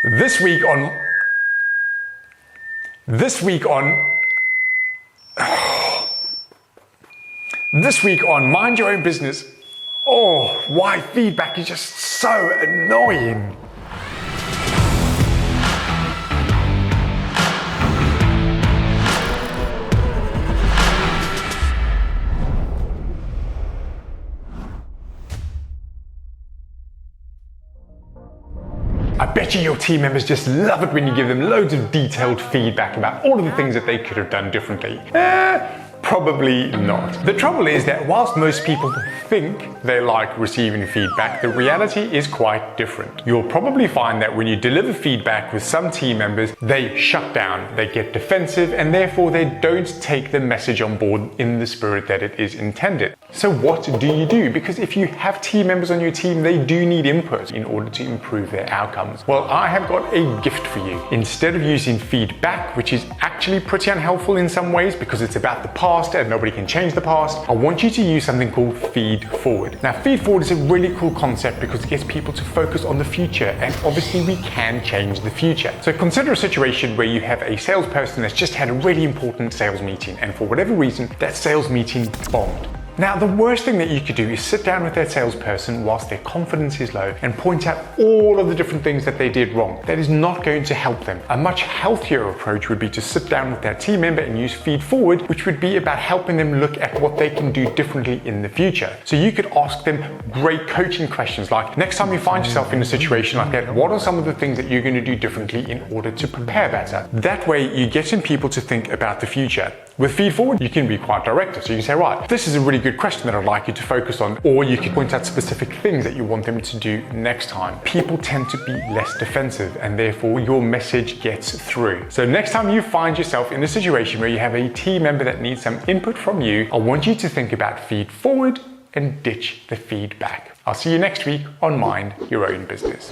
This week on Mind Your Own Business. Oh, why feedback is just so annoying. I bet you your team members just love it when you give them loads of detailed feedback about all of the things that they could have done differently. Probably not. The trouble is that whilst most people think they like receiving feedback, the reality is quite different. You'll probably find that when you deliver feedback with some team members, they shut down, they get defensive, and therefore they don't take the message on board in the spirit that it is intended. So what do you do? Because if you have team members on your team, they do need input in order to improve their outcomes. Well, I have got a gift for you. Instead of using feedback, which is actually pretty unhelpful in some ways because it's about the past and nobody can change the past, I want you to use something called Feedforward. Now, Feedforward is a really cool concept because it gets people to focus on the future, and obviously we can change the future. So consider a situation where you have a salesperson that's just had a really important sales meeting, and for whatever reason, that sales meeting bombed. Now, the worst thing that you could do is sit down with that salesperson whilst their confidence is low and point out all of the different things that they did wrong. That is not going to help them. A much healthier approach would be to sit down with that team member and use Feedforward, which would be about helping them look at what they can do differently in the future. So you could ask them great coaching questions like, next time you find yourself in a situation like that, what are some of the things that you're going to do differently in order to prepare better? That way, you're getting people to think about the future. With Feedforward, you can be quite direct. So you can say, right, this is a really good question that I'd like you to focus on, or you can point out specific things that you want them to do next time. People tend to be less defensive, and therefore your message gets through. So next time you find yourself in a situation where you have a team member that needs some input from you, I want you to think about Feedforward and ditch the feedback. I'll see you next week on Mind Your Own Business.